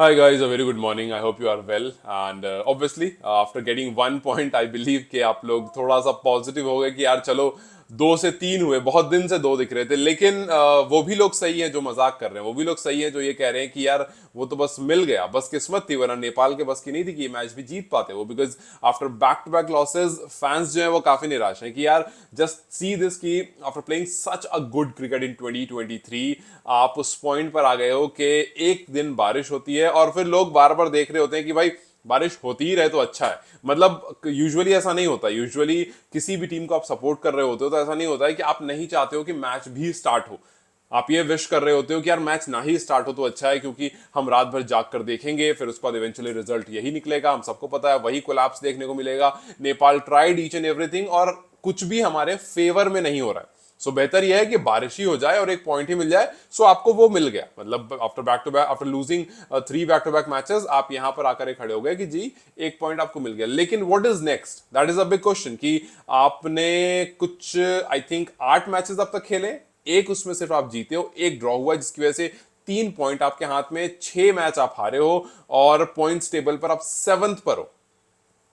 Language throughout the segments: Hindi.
Hi guys, a very good morning. I hope you are well. And obviously, after getting 1 point, I believe कि आप लोग थोड़ा सा पॉजिटिव हो गए कि यार चलो 2 से 3 हुए, बहुत दिन से 2 दिख रहे थे। लेकिन वो भी लोग सही हैं जो मजाक कर रहे हैं, वो भी लोग सही हैं जो ये कह रहे हैं कि यार वो तो बस मिल गया, बस किस्मत थी, वरना नेपाल के बस की नहीं थी कि ये मैच भी जीत पाते वो। Because after back to back losses fans जो है वो काफी निराश हैं कि यार जस्ट सी दिस कि after playing such a good cricket in 2023 आप उस पॉइंट पर आ गए हो कि एक दिन बारिश होती है और फिर लोग बार बार देख रहे होते हैं कि भाई बारिश होती ही रहे तो अच्छा है। मतलब यूजुअली ऐसा नहीं होता। यूजुअली किसी भी टीम को आप सपोर्ट कर रहे होते हो तो ऐसा नहीं होता है कि आप नहीं चाहते हो कि मैच भी स्टार्ट हो। आप ये विश कर रहे होते हो कि यार मैच ना ही स्टार्ट हो तो अच्छा है, क्योंकि हम रात भर जाग कर देखेंगे, फिर उसके बाद इवेंचुअली रिजल्ट यही निकलेगा, हम सबको पता है वही कोलैप्स देखने को मिलेगा। Nepal tried each and everything और कुछ भी हमारे फेवर में नहीं हो रहा है। सो बेहतर यह है कि बारिश ही हो जाए और एक पॉइंट ही मिल जाए। सो आपको वो मिल गया, मतलब after back to back, after losing 3 back to back matches आप यहां पर आकर खड़े हो गए कि जी एक पॉइंट आपको मिल गया। लेकिन what is next, that is a big question कि आपने कुछ आई थिंक 8 मैचेस अब तक खेले, एक उसमें सिर्फ आप जीते हो, एक ड्रॉ हुआ है, जिसकी वजह से 3 पॉइंट आपके हाथ में, 6 मैच आप हारे हो और पॉइंट्स टेबल पर आप 7th पर हो।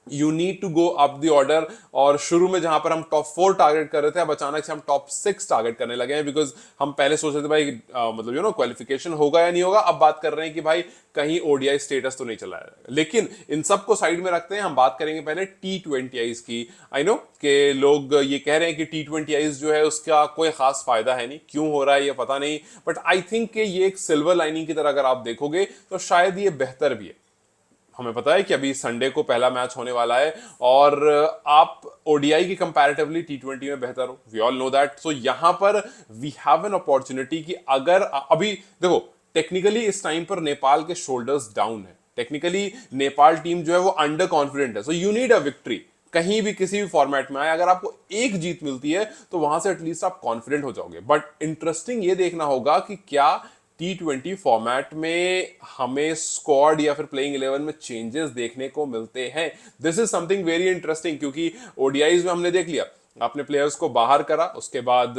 You need to go up the order. और शुरू में जहां पर हम टॉप 4 टारगेट कर रहे थे, अब अचानक से हम टॉप 6 टारगेट करने लगे हैं। बिकॉज हम पहले सोच रहे थे भाई मतलब क्वालिफिकेशन होगा या नहीं होगा, अब बात कर रहे हैं कि भाई कहीं ओडीआई स्टेटस तो नहीं चला जाएगा। लेकिन इन सबको साइड में रखते हैं, हम बात करेंगे पहले T20Is की। आई नो कि लोग ये कह रहे हैं कि T20Is जो है उसका कोई खास फायदा है नहीं, क्यों हो रहा है ये पता नहीं, बट आई थिंक कि ये एक सिल्वर लाइनिंग की तरह अगर आप देखोगे तो शायद ये बेहतर भी है। हमें पता है कि अभी संडे को पहला मैच होने वाला है और आप ओडीआई की कंपैरेटिवली T20 में बेहतर हो, वी ऑल नो दैट। सो यहां पर वी हैव एन अपॉर्चुनिटी कि अगर अभी देखो, टेक्निकली इस टाइम पर नेपाल के शोल्डर्स डाउन है, टेक्निकली नेपाल टीम जो है वो अंडर कॉन्फिडेंट है। So you need a victory, कहीं भी किसी भी फॉर्मेट में आए, अगर आपको एक जीत मिलती है तो वहां से एटलीस्ट आप कॉन्फिडेंट हो जाओगे। बट इंटरेस्टिंग ये देखना होगा कि क्या T20 फॉर्मेट में हमें स्क्वाड या फिर प्लेइंग 11 में चेंजेस देखने को मिलते हैं। This is something very interesting, क्योंकि ओडीआईज में हमने देख लिया, आपने प्लेयर्स को बाहर करा, उसके बाद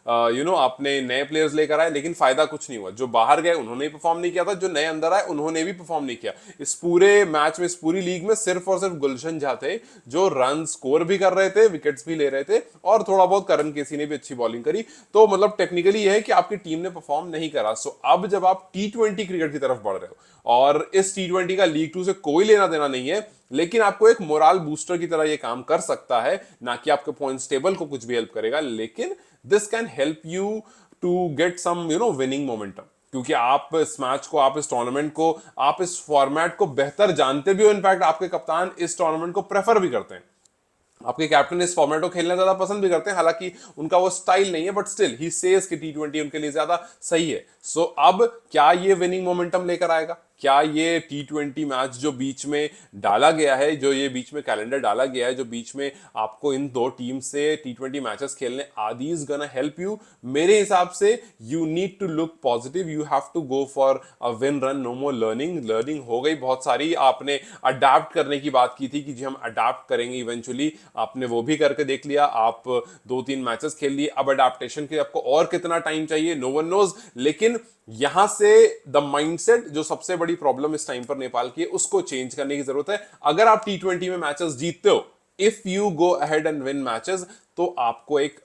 आपने नए प्लेयर्स लेकर आए, लेकिन फायदा कुछ नहीं हुआ। जो बाहर गए उन्होंने भी परफॉर्म नहीं किया था, जो नए अंदर आए उन्होंने भी परफॉर्म नहीं किया। इस पूरे मैच में, इस पूरी लीग में सिर्फ और सिर्फ गुलशन झा थे जो रन स्कोर भी कर रहे थे, विकेट्स भी ले रहे थे, और थोड़ा बहुत करण केसी ने भी अच्छी बॉलिंग करी। तो मतलब टेक्निकली यह है कि आपकी टीम ने परफॉर्म नहीं करा। सो अब जब आप T20 क्रिकेट की तरफ बढ़ रहे हो और इस T20 का लीग 2 से कोई लेना देना नहीं है, लेकिन आपको एक मोरल बूस्टर की तरह ये काम कर सकता है, ना कि आपके पॉइंट्स टेबल को कुछ भी हेल्प करेगा, लेकिन this can help you to get some winning momentum. क्योंकि आप इस मैच को, आप इस टूर्नामेंट को, आप इस फॉर्मेट को बेहतर जानते भी हो। इनफैक्ट आपके कप्तान इस टूर्नामेंट को प्रेफर भी करते हैं, आपके कैप्टन इस फॉर्मेट को खेलना ज्यादा पसंद भी करते हैं। हालांकि उनका वो स्टाइल नहीं है, बट स्टिल ही सेज कि T20 उनके लिए ज्यादा सही है। सो अब क्या ये विनिंग मोमेंटम लेकर आएगा? क्या ये T20 मैच जो बीच में डाला गया है, जो ये बीच में कैलेंडर डाला गया है, जो बीच में आपको इन दो टीम से T20 मैचेस खेलने, आदि इज गोना हेल्प यू? मेरे हिसाब से you need to look positive, you have to go for a win run, no more learning. Learning हो गई बहुत सारी, आपने अडाप्ट करने की बात की थी कि जी हम अडाप्ट करेंगे इवेंचुअली, आपने वो भी करके देख लिया। आप 2-3 मैचेस खेल लिए, अब अडाप्टेशन के आपको और कितना टाइम चाहिए नो वन नोज। लेकिन यहां से द माइंडसेट, जो सबसे बड़ी प्रॉब्लम इस टाइम पर नेपाल की है, उसको चेंज करने की जरूरत है। अगर आप T20 में मैचेस जीतते हो, if you go ahead and win matches, तो आपको एक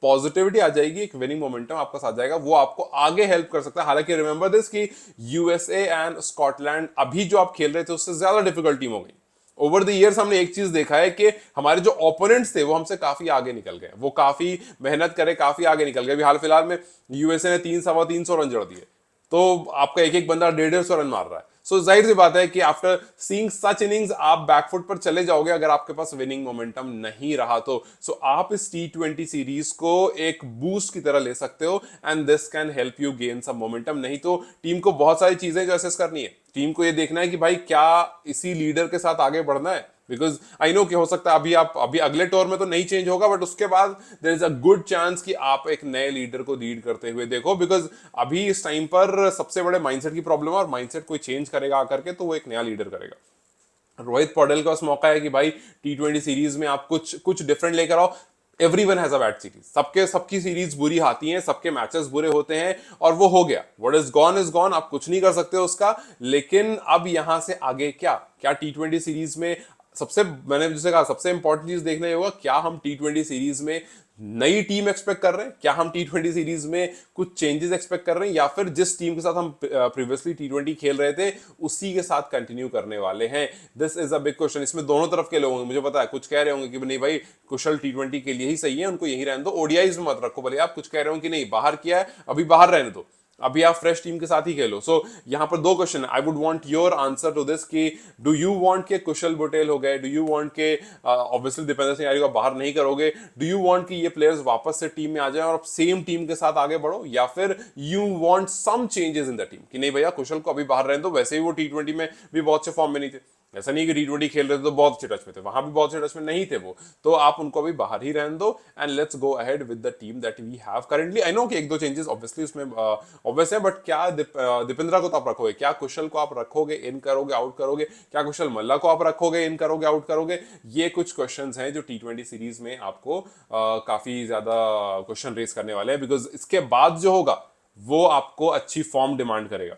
पॉजिटिविटी आ जाएगी, एक विनिंग मोमेंटम आपका साथ जाएगा, वो आपको आगे हेल्प कर सकता है। हालांकि रिमेंबर दिस कि यूएसए एंड स्कॉटलैंड अभी जो आप खेल रहे थे उससे ज्यादा डिफिकल्ट टीम हो गई। ओवर द ईयर्स हमने एक चीज देखा है कि हमारे जो ओपोनेंट्स थे वो हमसे काफी आगे निकल गए, वो काफी मेहनत करे, काफी आगे निकल गए। अभी हाल फिलहाल में यूएसए ने 300-325 रन जोड़ दिए, तो आपका एक एक बंदा 150 रन मार रहा है। सो जाहिर सी बात है कि आफ्टर सीइंग सच इनिंग्स आप बैकफुट पर चले जाओगे अगर आपके पास विनिंग मोमेंटम नहीं रहा तो। सो आप इस T20 सीरीज को एक बूस्ट की तरह ले सकते हो, and this can help you gain some momentum. नहीं तो टीम को बहुत सारी चीजें जो असेस करनी है, टीम को ये देखना है कि भाई क्या इसी लीडर के साथ आगे बढ़ना है। बिकॉज आई नो कि हो सकता है अभी अगले टूर में तो नहीं चेंज होगा, बट उसके बाद there is a good chance कि आप एक नए लीडर को लीड करते हुए देखो। बिकॉज अभी इस टाइम पर सबसे बड़े माइंडसेट की प्रॉब्लम है, और माइंडसेट कोई चेंज करेगा आकर के तो वो एक नया लीडर करेगा। रोहित पौडेल का उस मौका है कि भाई T20 सीरीज में आप कुछ कुछ डिफरेंट लेकर आओ। Everyone has a bad series, सबके सबकी सीरीज बुरी आती हैं, सबके मैचेस बुरे होते हैं, और वो हो गया, व्हाट इज गॉन, आप कुछ नहीं कर सकते उसका। लेकिन अब यहां से आगे क्या क्या T20 सीरीज में सबसे, मैंने जैसे कहा, सबसे इंपॉर्टेंट चीज देखना ये होगा, क्या हम T20 सीरीज में नई टीम एक्सपेक्ट कर रहे हैं, क्या हम T20 सीरीज में कुछ चेंजेस एक्सपेक्ट कर रहे हैं, या फिर जिस टीम के साथ हम प्रीवियसली T20 खेल रहे थे उसी के साथ कंटिन्यू करने वाले हैं। This is a big question. इसमें दोनों तरफ के लोग होंगे, मुझे पता है कुछ कह रहे होंगे कि नहीं भाई कुशल T20 के लिए ही सही है, उनको यही रहने दो, ओडीआईज में मत रखो। भले आप कुछ कह रहे हो कि नहीं बाहर किया है, अभी बाहर रहने दो, अभी आप फ्रेश टीम के साथ ही खेलो। सो यहां पर दो क्वेश्चन है, I would want your answer to this कि डू यू वांट के कुशल बुटेल हो गए, डू यू वांट के ऑब्वियसली दीपेंद्र सिंह यारी को बाहर नहीं करोगे, डू यू वांट कि ये प्लेयर्स वापस से टीम में आ जाएं और सेम टीम के साथ आगे बढ़ो, या फिर you want some changes in the team कि नहीं भैया कुशल को अभी बाहर रहने दो, वैसे ही वो T20 में भी बहुत से फॉर्म में नहीं थे, ऐसा नहीं कि T20 खेल रहे थे तो बहुत अच्छे टच में थे, वहां भी बहुत अच्छे टच में नहीं थे वो, तो आप उनको भी बाहर ही रहने दो and let's go ahead with the team that we have currently. I know कि एक दो चेंजेस ऑब्वियसली उसमें ऑब्वियस है, बट क्या दीपेंद्रा को तो आप रखोगे, क्या कुशल को आप रखोगे, इन करोगे, आउट करोगे, क्या कुशल मल्ला को आप रखोगे, इन करोगे, आउट करोगे, ये कुछ क्वेश्चंस हैं जो T20 सीरीज में आपको काफी ज्यादा क्वेश्चन रेस करने वाले हैं, बिकॉज इसके बाद जो होगा वो आपको अच्छी फॉर्म डिमांड करेगा।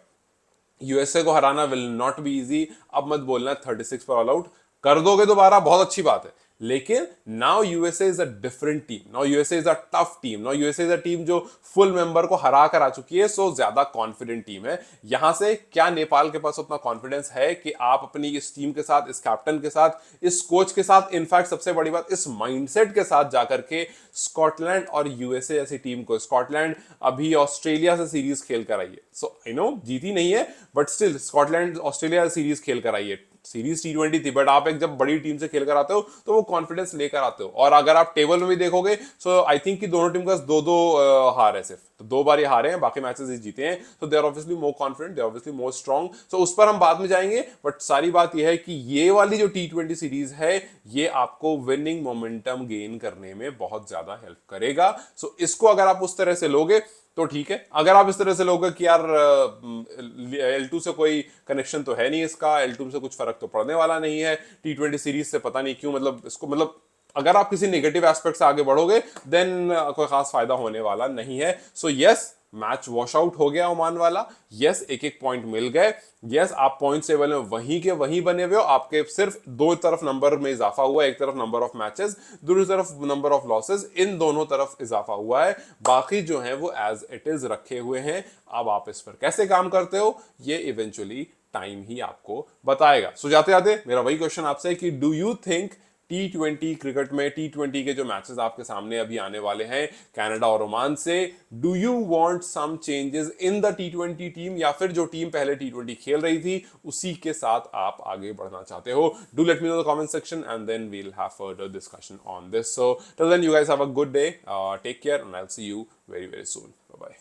यूएसए को हराना विल नॉट बी इजी। अब मत बोलना 36 पर ऑल आउट कर दोगे दोबारा, बहुत अच्छी बात है, लेकिन now USA is a different team, now USA is a tough team, now USA is a team जो फुल मेंबर को हरा कर आ चुकी है, सो ज्यादा कॉन्फिडेंट टीम है। यहां से क्या नेपाल के पास उतना कॉन्फिडेंस है कि आप अपनी इस टीम के साथ, इस कैप्टन के साथ, इस कोच के साथ, इनफैक्ट सबसे बड़ी बात इस माइंडसेट के साथ जाकर के स्कॉटलैंड और यूएसए जैसी टीम को, स्कॉटलैंड अभी ऑस्ट्रेलिया से सीरीज खेल कर आई है, सो आई नो जीती नहीं है, but still Scotland Australia series खेल कर आई है, सीरीज T20 थी, बट आप एक जब बड़ी टीम से खेलकर आते हो तो वो कॉन्फिडेंस लेकर आते हो। और अगर आप टेबल में भी देखोगे, सो आई थिंक कि दोनों टीम का दो दो हार है, सिर्फ तो 2 बार ही हारे हैं, बाकी मैचेस ही जीते हैं, so they are obviously more confident, they are obviously more strong. So उस पर हम बाद में जाएंगे, बट सारी बात यह है कि ये वाली जो T20 सीरीज है ये आपको विनिंग मोमेंटम गेन करने में बहुत ज्यादा हेल्प करेगा। सो इसको अगर आप उस तरह से लोगे तो ठीक है, अगर आप इस तरह से लोगे कि यार L2 से कोई कनेक्शन तो है नहीं, इसका L2 से कुछ फर्क तो पड़ने वाला नहीं है, T20 सीरीज से पता नहीं क्यों, मतलब इसको, मतलब अगर आप किसी नेगेटिव एस्पेक्ट से आगे बढ़ोगे देन कोई खास फायदा होने वाला नहीं है। So yes, match wash out हो गया ओमान वाला, यस एक एक पॉइंट मिल गए, यस आप पॉइंट टेबल में वहीं के वहीं बने हुए हो, आपके सिर्फ दो तरफ नंबर में इजाफा हुआ है, एक तरफ नंबर ऑफ मैचेस, दूसरी तरफ नंबर ऑफ लॉसेस, इन दोनों तरफ इजाफा हुआ है, बाकी जो है वो एज इट इज रखे हुए हैं। अब आप इस पर कैसे काम करते हो ये इवेंचुअली टाइम ही आपको बताएगा। सो जाते जाते मेरा वही क्वेश्चन आपसे कि do you think T20 cricket में, T20 के जो मैचेस आपके सामने अभी आने वाले हैं कनाडा और ओमान से, do you want some changes in the T20 team, या फिर जो टीम पहले T20 खेल रही थी उसी के साथ आप आगे बढ़ना चाहते हो? Do let me know the comment section and then we'll have further discussion on this. So till then you guys have a good day, take care and I will see you very very soon, bye bye.